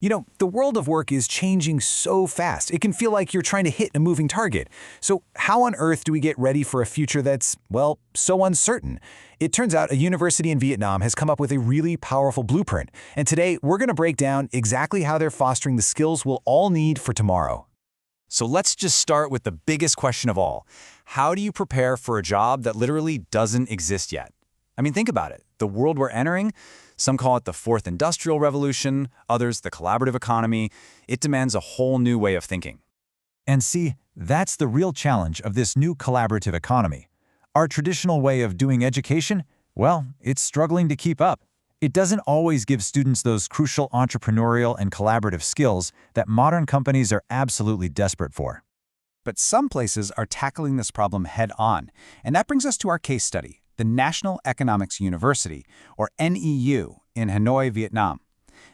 The world of work is changing so fast. It can feel like you're trying to hit a moving target. So how on earth do we get ready for a future that's, well, so uncertain? It turns out a university in Vietnam has come up with a really powerful blueprint. And today, we're going to break down exactly how they're fostering the skills we'll all need for tomorrow. So let's just start with the biggest question of all. How do you prepare for a job that literally doesn't exist yet? I mean, think about it. The world we're entering, some call it the fourth industrial revolution, others the collaborative economy. It demands a whole new way of thinking. And see, that's the real challenge of this new collaborative economy. Our traditional way of doing education, well, it's struggling to keep up. It doesn't always give students those crucial entrepreneurial and collaborative skills that modern companies are absolutely desperate for. But some places are tackling this problem head-on, and that brings us to our case study, the National Economics University, or NEU, in Hanoi, Vietnam.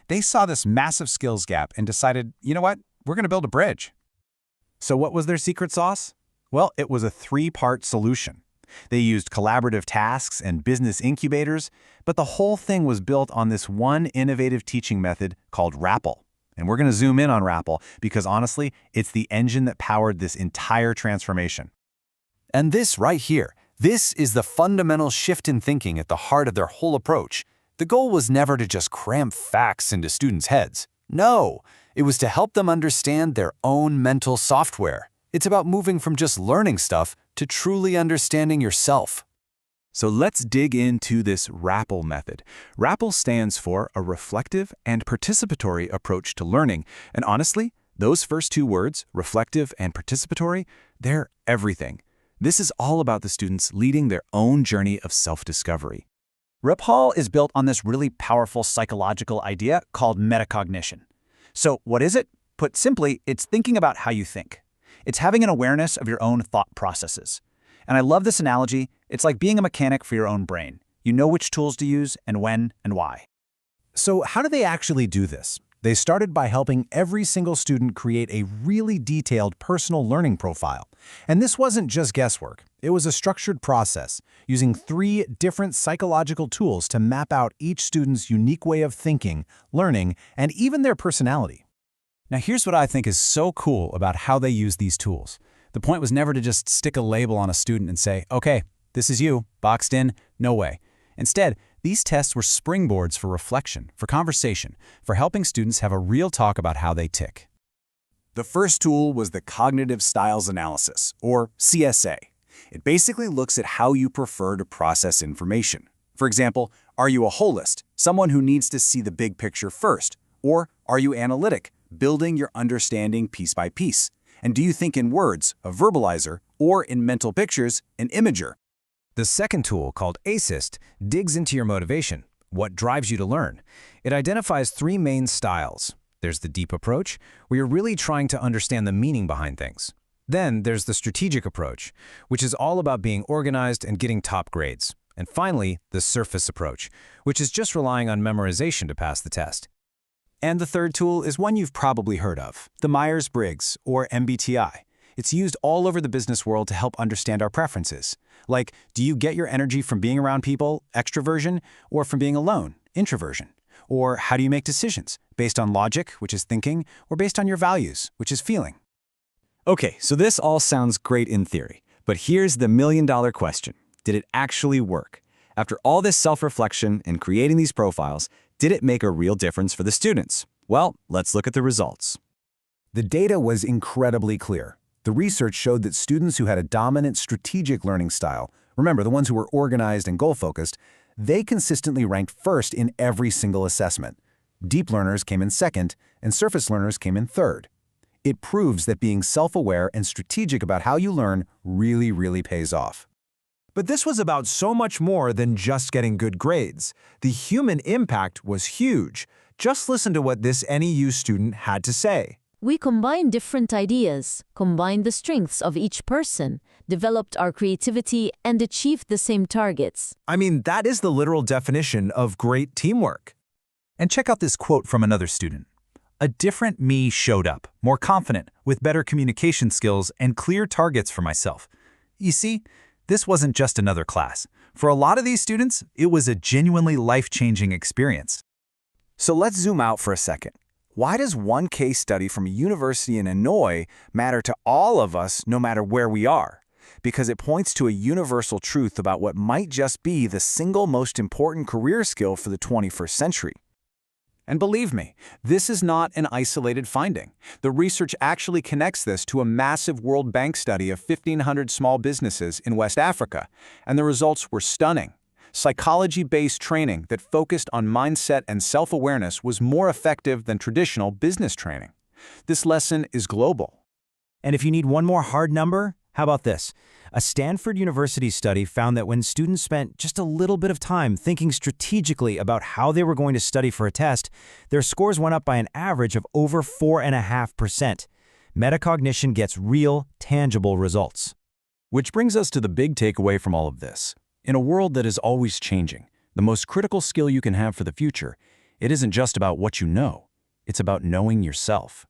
They saw this massive skills gap and decided, you know what, we're going to build a bridge. So what was their secret sauce? Well, it was a three-part solution. They used collaborative tasks and business incubators, but the whole thing was built on this one innovative teaching method called RAPPLE. And we're going to zoom in on RAPPLE because honestly, it's the engine that powered this entire transformation. And this right here, this is the fundamental shift in thinking at the heart of their whole approach. The goal was never to just cram facts into students' heads. No, it was to help them understand their own mental software. It's about moving from just learning stuff to truly understanding yourself. So let's dig into this RAPPLE method. RAPPLE stands for a reflective and participatory approach to learning. And honestly, those first two words, reflective and participatory, they're everything. This is all about the students leading their own journey of self-discovery. RAPPLE is built on this really powerful psychological idea called metacognition. So what is it? Put simply, it's thinking about how you think. It's having an awareness of your own thought processes. And I love this analogy. It's like being a mechanic for your own brain. You know which tools to use and when and why. So how do they actually do this? They started by helping every single student create a really detailed personal learning profile. And this wasn't just guesswork. It was a structured process, using 3 different psychological tools to map out each student's unique way of thinking, learning, and even their personality. Now here's what I think is so cool about how they use these tools. The point was never to just stick a label on a student and say, okay, this is you, boxed in, no way. Instead, these tests were springboards for reflection, for conversation, for helping students have a real talk about how they tick. The first tool was the Cognitive Styles Analysis, or CSA. It basically looks at how you prefer to process information. For example, are you a holist, someone who needs to see the big picture first? Or are you analytic, building your understanding piece by piece? And do you think in words, a verbalizer, or in mental pictures, an imager? The second tool, called ASIST, digs into your motivation, what drives you to learn. It identifies 3 main styles. There's the deep approach, where you're really trying to understand the meaning behind things. Then there's the strategic approach, which is all about being organized and getting top grades. And finally, the surface approach, which is just relying on memorization to pass the test. And the third tool is one you've probably heard of, the Myers-Briggs, or MBTI. It's used all over the business world to help understand our preferences. Like, do you get your energy from being around people, extroversion, or from being alone, introversion? Or how do you make decisions? Based on logic, which is thinking, or based on your values, which is feeling? Okay, so this all sounds great in theory, but here's the million-dollar question. Did it actually work? After all this self-reflection and creating these profiles, did it make a real difference for the students? Well, let's look at the results. The data was incredibly clear. The research showed that students who had a dominant strategic learning style, remember the ones who were organized and goal-focused, they consistently ranked first in every single assessment. Deep learners came in second, and surface learners came in third. It proves that being self-aware and strategic about how you learn really pays off. But this was about so much more than just getting good grades. The human impact was huge. Just listen to what this NEU student had to say. We combined different ideas, combined the strengths of each person, developed our creativity, and achieved the same targets. I mean, that is the literal definition of great teamwork. And check out this quote from another student. A different me showed up, more confident, with better communication skills and clear targets for myself. You see, this wasn't just another class. For a lot of these students, it was a genuinely life-changing experience. So let's zoom out for a second. Why does one case study from a university in Illinois matter to all of us no matter where we are? Because it points to a universal truth about what might just be the single most important career skill for the 21st century. And believe me, this is not an isolated finding. The research actually connects this to a massive World Bank study of 1,500 small businesses in West Africa, and the results were stunning. Psychology-based training that focused on mindset and self-awareness was more effective than traditional business training. This lesson is global. And if you need one more hard number, how about this? A Stanford University study found that when students spent just a little bit of time thinking strategically about how they were going to study for a test, their scores went up by an average of over 4.5%. Metacognition gets real, tangible results. Which brings us to the big takeaway from all of this. In a world that is always changing, the most critical skill you can have for the future, it isn't just about what you know, it's about knowing yourself.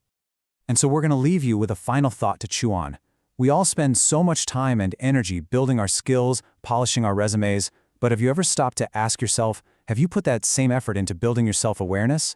And so we're going to leave you with a final thought to chew on. We all spend so much time and energy building our skills, polishing our resumes, but have you ever stopped to ask yourself, have you put that same effort into building your self-awareness?